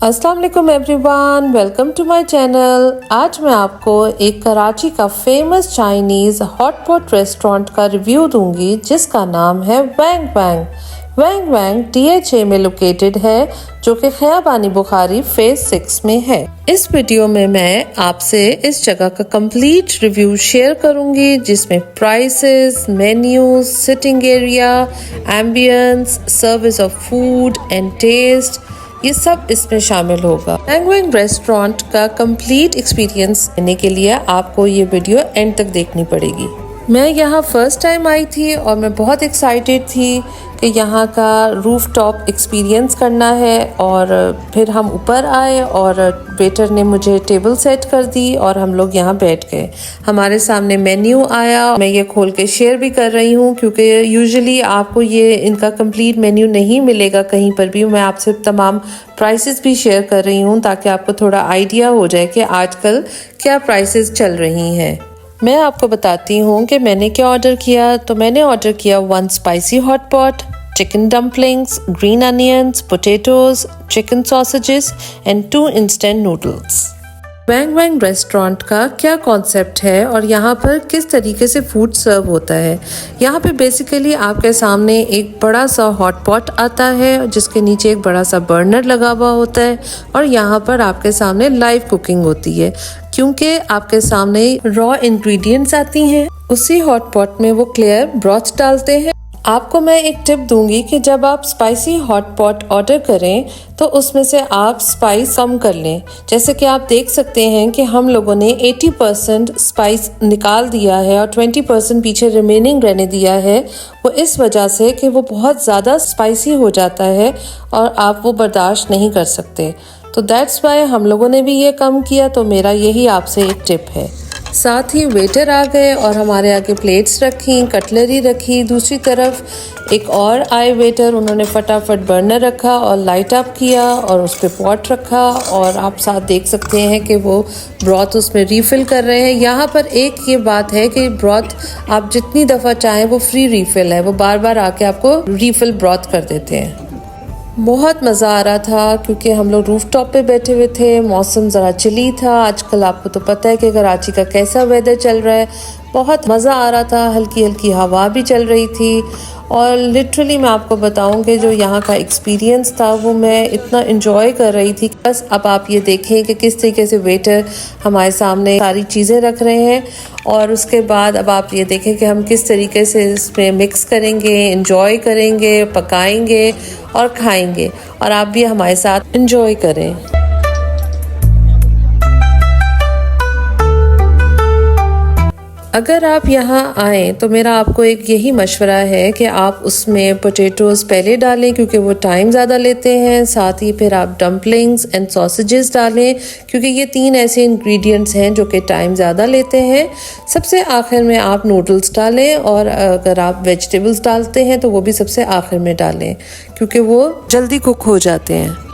अस्सलाम वालेकुम everyone, welcome to my channel. आज मैं आपको एक कराची का famous Chinese hot pot restaurant का रिव्यू दूंगी जिसका नाम है वैंग वैंग। वैंग वैंग DHA में लोकेटेड है जो कि खयाबानी बुखारी फेज 6 में है। इस वीडियो में मैं आपसे इस जगह का कंप्लीट रिव्यू शेयर करूंगी जिसमें prices, menus, seating area, ambience, service of food and taste, ये सब इसमें शामिल होगा। वैंग वैंग रेस्टोरेंट का कंप्लीट एक्सपीरियंस लेने के लिए आपको ये वीडियो एंड तक देखनी पड़ेगी। मैं यहाँ फर्स्ट टाइम आई थी और मैं बहुत एक्साइटेड थी कि यहाँ का रूफ टॉप एक्सपीरियंस करना है। और फिर हम ऊपर आए और वेटर ने मुझे टेबल सेट कर दी और हम लोग यहाँ बैठ गए। हमारे सामने मेन्यू आया, मैं ये खोल के शेयर भी कर रही हूँ क्योंकि यूजुअली आपको ये इनका कंप्लीट मेन्यू नहीं मिलेगा कहीं पर भी। मैं आपसे तमाम प्राइसेस भी शेयर कर रही हूँ ताकि आपको थोड़ा आइडिया हो जाए कि आजकल क्या प्राइसेस चल रही हैं। मैं आपको बताती हूँ कि मैंने क्या ऑर्डर किया। तो मैंने ऑर्डर किया 1 spicy hot pot, chicken dumplings, green onions, potatoes, chicken sausages and 2 instant noodles। Wang Wang restaurant का क्या कॉन्सेप्ट है और यहाँ पर किस तरीके से फूड सर्व होता है। यहाँ पे बेसिकली आपके सामने एक बड़ा सा हॉट पॉट आता है जिसके नीचे एक बड़ा सा बर्नर लगा हुआ होता है और यहाँ पर आपके सामने लाइव कुकिंग होती है क्योंकि आपके सामने रॉ इंग्रेडिएंट्स आती हैं। उसी हॉट पॉट में वो क्लियर ब्रॉथ डालते हैं। आपको मैं एक टिप दूंगी कि जब आप स्पाइसी हॉट पॉट ऑर्डर करें तो उसमें से आप स्पाइस कम कर लें। जैसे कि आप देख सकते हैं कि हम लोगों ने 80% स्पाइस निकाल दिया है और 20% पीछे रिमेनिंग रहने दिया है। वो इस वजह से कि वो बहुत ज़्यादा स्पाइसी हो जाता है और आप वो बर्दाश्त नहीं कर सकते। तो दैट्स वाई हम लोगों ने भी ये कम किया। तो मेरा यही आपसे एक टिप है। साथ ही वेटर आ गए और हमारे आगे प्लेट्स रखी, कटलरी रखी। दूसरी तरफ एक और आए वेटर, उन्होंने फटाफट बर्नर रखा और लाइट अप किया और उस पर पॉट रखा और आप साथ देख सकते हैं कि वो ब्रॉथ उसमें रीफ़िल कर रहे हैं। यहाँ पर एक ये बात है कि ब्रॉथ आप जितनी दफ़ा चाहें वो फ्री रीफ़िल है, वो बार बार आके आपको रीफ़िल ब्रॉथ कर देते हैं। बहुत मज़ा आ रहा था क्योंकि हम लोग रूफ टॉप पे बैठे हुए थे, मौसम ज़रा चिली था। आजकल आपको तो पता है कि कराची का कैसा वेदर चल रहा है। बहुत मज़ा आ रहा था, हल्की हल्की हवा भी चल रही थी और लिटरली मैं आपको बताऊं कि जो यहाँ का एक्सपीरियंस था वो मैं इतना इन्जॉय कर रही थी। बस अब आप ये देखें कि किस तरीके से वेटर हमारे सामने सारी चीज़ें रख रहे हैं और उसके बाद अब आप ये देखें कि हम किस तरीके से इसमें मिक्स करेंगे, इन्जॉय करेंगे, पकाएंगे और खाएंगे और आप भी हमारे साथ इन्जॉय करें। अगर आप यहाँ आएँ तो मेरा आपको एक यही मशवरा है कि आप उसमें पोटैटोज़ पहले डालें क्योंकि वो टाइम ज़्यादा लेते हैं। साथ ही फिर आप डम्पलिंग्स एंड सॉसेजेस डालें क्योंकि ये 3 ऐसे इंग्रेडिएंट्स हैं जो कि टाइम ज़्यादा लेते हैं। सबसे आखिर में आप नूडल्स डालें और अगर आप वेजिटेबल्स डालते हैं तो वो भी सबसे आखिर में डालें क्योंकि वो जल्दी कुक हो जाते हैं।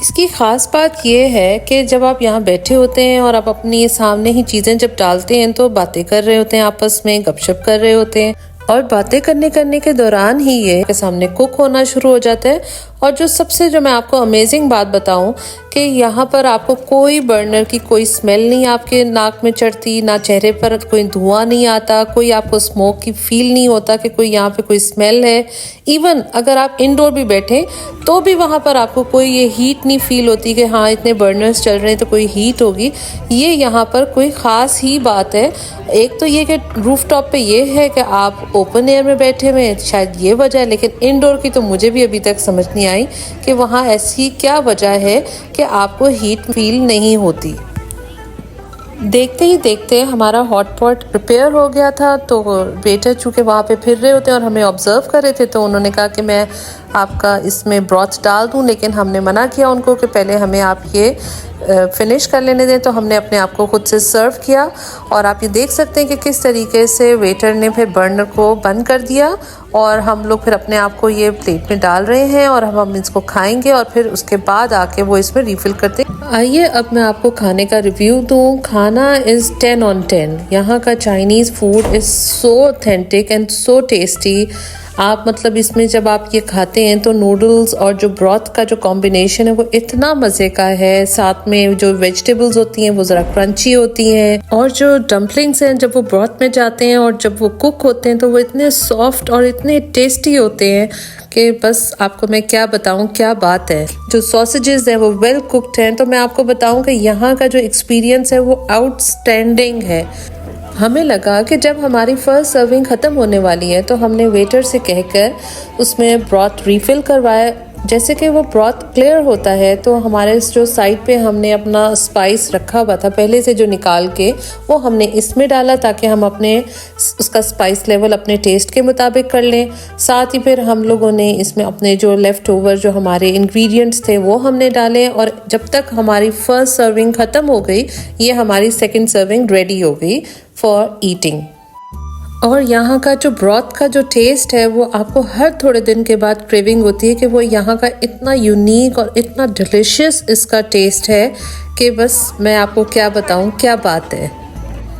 इसकी ख़ास बात यह है कि जब आप यहाँ बैठे होते हैं और आप अपनी सामने ही चीज़ें जब डालते हैं तो बातें कर रहे होते हैं, आपस में गपशप कर रहे होते हैं और बातें करने के दौरान ही ये के सामने कुक होना शुरू हो जाता है। और जो मैं आपको अमेजिंग बात बताऊं कि यहाँ पर आपको कोई बर्नर की कोई स्मेल नहीं आपके नाक में चढ़ती, ना चेहरे पर कोई धुआं नहीं आता, कोई आपको स्मोक की फील नहीं होता कि कोई यहाँ पे कोई स्मेल है। इवन अगर आप इंडोर भी बैठे तो भी वहाँ पर आपको कोई ये हीट नहीं फील होती कि हाँ इतने बर्नर्स चल रहे हैं तो कोई हीट होगी। ये यहाँ पर कोई ख़ास ही बात है। एक तो ये कि रूफ टॉप पे ये है कि आप ओपन एयर में बैठे हुए हैं, शायद ये वजह है। लेकिन इंडोर की तो मुझे भी अभी तक समझ नहीं आई कि वहाँ ऐसी क्या वजह है कि आपको हीट फील नहीं होती। देखते ही देखते हमारा हॉट पॉट प्रिपेयर हो गया था। तो वेटर चूँकि वहाँ पे फिर रहे होते हैं और हमें ऑब्ज़र्व कर रहे थे तो उन्होंने कहा कि मैं आपका इसमें ब्रॉथ डाल दूं, लेकिन हमने मना किया उनको कि पहले हमें आप ये फिनिश कर लेने दें। तो हमने अपने आप को खुद से सर्व किया और आप ये देख सकते हैं कि किस तरीके से वेटर ने फिर बर्नर को बंद कर दिया और हम लोग फिर अपने आप को ये प्लेट में डाल रहे हैं और हम इसको खाएंगे और फिर उसके बाद आके वो इसमें रिफ़िल करते हैं। आइए अब मैं आपको खाने का रिव्यू दूँ। खाना इज़ 10 on 10। यहाँ का Chinese food is so authentic and so tasty. आप मतलब इसमें जब आप ये खाते हैं तो नूडल्स और जो ब्रॉथ का जो कॉम्बिनेशन है वो इतना मज़े का है। साथ में जो वेजिटेबल्स होती हैं वो ज़रा क्रंची होती हैं, और जो डम्पलिंग्स हैं जब वो ब्रॉथ में जाते हैं और जब वो कुक होते हैं तो वो इतने सॉफ्ट और इतने टेस्टी होते हैं कि बस आपको मैं क्या बताऊं, क्या बात है। जो सॉसेजेस हैं वो वेल कुक्ड हैं, तो मैं आपको बताऊं कि यहाँ का जो एक्सपीरियंस है वो आउटस्टैंडिंग है। हमें लगा कि जब हमारी फर्स्ट सर्विंग ख़त्म होने वाली है तो हमने वेटर से कहकर उसमें ब्रॉथ रिफ़िल करवाया। जैसे कि वो ब्रॉथ क्लियर होता है तो हमारे जो साइड पे हमने अपना स्पाइस रखा हुआ था पहले से जो निकाल के, वो हमने इसमें डाला ताकि हम अपने उसका स्पाइस लेवल अपने टेस्ट के मुताबिक कर लें। साथ ही फिर हम लोगों ने इसमें अपने जो लेफ़्ट ओवर जो हमारे इंग्रेडिएंट्स थे वो हमने डाले, और जब तक हमारी फर्स्ट सर्विंग ख़त्म हो गई ये हमारी सेकेंड सर्विंग रेडी हो गई फॉर ईटिंग। और यहाँ का जो ब्रॉथ का जो टेस्ट है वो आपको हर थोड़े दिन के बाद क्रेविंग होती है कि वो यहाँ का इतना यूनिक और इतना डिलीशियस इसका टेस्ट है कि बस मैं आपको क्या बताऊँ, क्या बात है।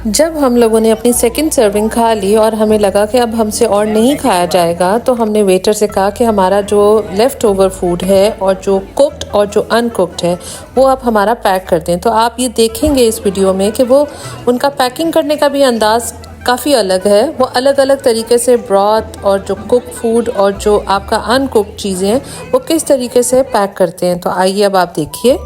जब हम लोगों ने अपनी सेकंड सर्विंग खा ली और हमें लगा कि अब हमसे और नहीं खाया जाएगा, तो हमने वेटर से कहा कि हमारा जो लेफ़्ट ओवर फूड है और जो कुक्ड और जो अनकुक्ड है वो आप हमारा पैक कर दें। तो आप ये देखेंगे इस वीडियो में कि वो उनका पैकिंग करने का भी अंदाज़ काफ़ी अलग है। वो अलग अलग तरीके से ब्रॉथ और जो कुक फूड और जो आपका अनकुक्ड चीज़ें हैं वो किस तरीके से पैक करते हैं। तो आइए अब आप देखिए।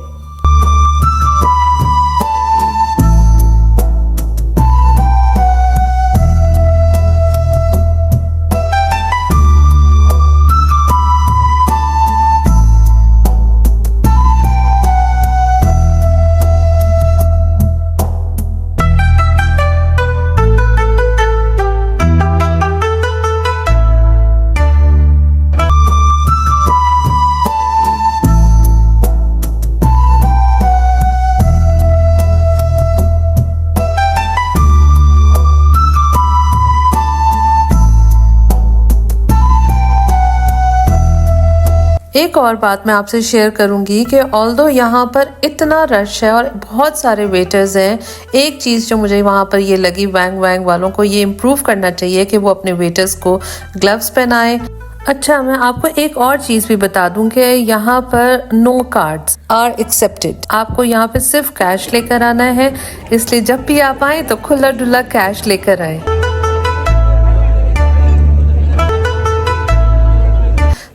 एक और बात मैं आपसे शेयर करूंगी कि ऑल्दो यहाँ पर इतना रश है और बहुत सारे वेटर्स हैं, एक चीज़ जो मुझे वहाँ पर ये लगी, वैंग वैंग वालों को ये इम्प्रूव करना चाहिए कि वो अपने वेटर्स को ग्लव्स पहनाएं। अच्छा, मैं आपको एक और चीज़ भी बता दूं कि यहाँ पर नो कार्ड्स आर एक्सेप्टेड। आपको यहाँ पे सिर्फ कैश लेकर आना है, इसलिए जब भी आप आए तो खुला डुला कैश लेकर आए।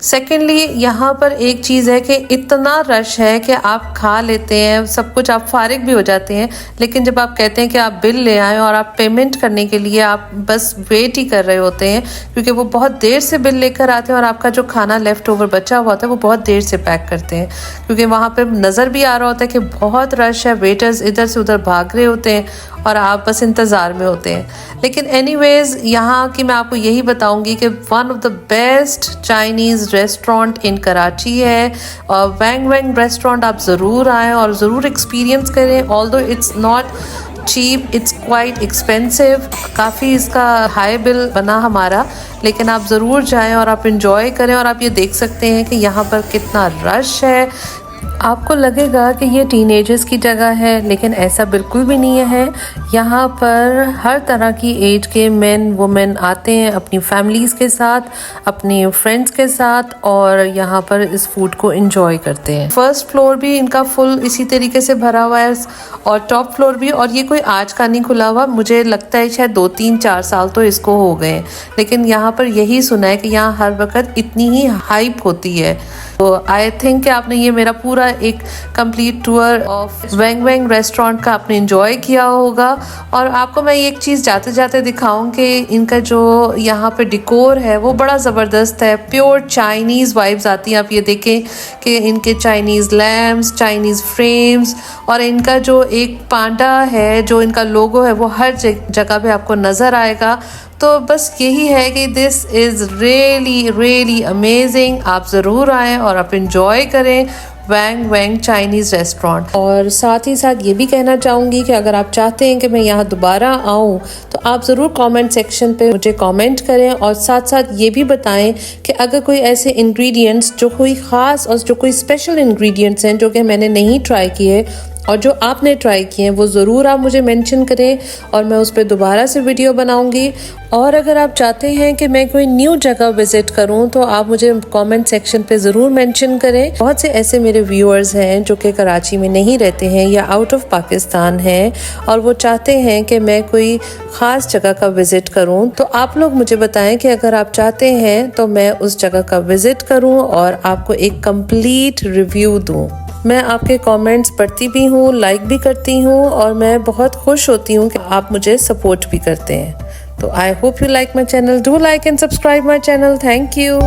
सेकेंडली यहाँ पर एक चीज़ है कि इतना रश है कि आप खा लेते हैं सब कुछ, आप फारिग भी हो जाते हैं, लेकिन जब आप कहते हैं कि आप बिल ले आएँ और आप पेमेंट करने के लिए आप बस वेट ही कर रहे होते हैं, क्योंकि वो बहुत देर से बिल लेकर आते हैं और आपका जो खाना लेफ़्ट ओवर बचा हुआ होता है वो बहुत देर से पैक करते हैं, क्योंकि वहाँ पर नज़र भी आ रहा होता है कि बहुत रश है, वेटर्स इधर से उधर भाग रहे होते हैं और आप बस इंतज़ार में होते हैं। लेकिन एनीवेज़ यहाँ की मैं आपको यही बताऊँगी कि one of the best Chinese restaurant in Karachi है, और वैंग वैंग रेस्टोरेंट आप ज़रूर आएँ और ज़रूर एक्सपीरियंस करें। Although it's not cheap, it's quite expensive, काफ़ी इसका हाई बिल बना हमारा, लेकिन आप ज़रूर जाएं और आप इंजॉय करें। और आप ये देख सकते हैं कि यहाँ पर कितना रश है। आपको लगेगा कि ये टीनेजर्स की जगह है, लेकिन ऐसा बिल्कुल भी नहीं है। यहाँ पर हर तरह की एज के मेन वुमेन आते हैं अपनी फैमिलीज़ के साथ, अपनी फ्रेंड्स के साथ, और यहाँ पर इस फूड को एंजॉय करते हैं। फर्स्ट फ्लोर भी इनका फुल इसी तरीके से भरा हुआ है और टॉप फ्लोर भी, और ये कोई आज का नहीं खुला हुआ, मुझे लगता है शायद 2-3-4 साल तो इसको हो गए, लेकिन यहाँ पर यही सुना है कि यहाँ हर वक्त इतनी ही हाइप होती है। तो आई थिंक कि आपने ये मेरा पूरा एक complete tour of Wang Wang restaurant का आपने एंजॉय किया होगा। और आपको मैं एक चीज़ जाते जाते दिखाऊं कि इनका जो यहाँ पे डिकोर है वो बड़ा ज़बरदस्त है, प्योर चाइनीज़ वाइब्स आती हैं। आप ये देखें कि इनके चाइनीज़ लैम्प्स, चाइनीज़ फ्रेम्स, और इनका जो एक पांडा है जो इनका लोगो है वो हर जगह पे आपको नज़र आएगा। तो बस यही है कि this is really really amazing. आप ज़रूर आएँ और आप इंजॉय करें वैंग वैंग चाइनीज़ रेस्टोरेंट। और साथ ही साथ ये भी कहना चाहूँगी कि अगर आप चाहते हैं कि मैं यहाँ दोबारा आऊँ तो आप ज़रूर कमेंट सेक्शन पे मुझे कमेंट करें, और साथ साथ ये भी बताएं कि अगर कोई ऐसे इंग्रेडिएंट्स जो कोई ख़ास और जो कोई स्पेशल इंग्रेडिएंट्स हैं जो कि मैंने नहीं ट्राई किए, और जो आपने ट्राई किए हैं वो ज़रूर आप मुझे मेंशन करें और मैं उस पर दोबारा से वीडियो बनाऊंगी। और अगर आप चाहते हैं कि मैं कोई न्यू जगह विज़िट करूं तो आप मुझे कमेंट सेक्शन पे ज़रूर मेंशन करें। बहुत से ऐसे मेरे व्यूअर्स हैं जो कि कराची में नहीं रहते हैं या आउट ऑफ पाकिस्तान हैं और वो चाहते हैं कि मैं कोई ख़ास जगह का विज़िट करूं। तो आप लोग मुझे बताएं कि अगर आप चाहते हैं तो मैं उस जगह का विज़िट करूं और आपको एक कंप्लीट रिव्यू दूं। मैं आपके कमेंट्स पढ़ती भी हूँ, लाइक भी करती हूँ और मैं बहुत खुश होती हूँ कि आप मुझे सपोर्ट भी करते हैं। तो I hope you like my channel. Do like and subscribe my channel. Thank you.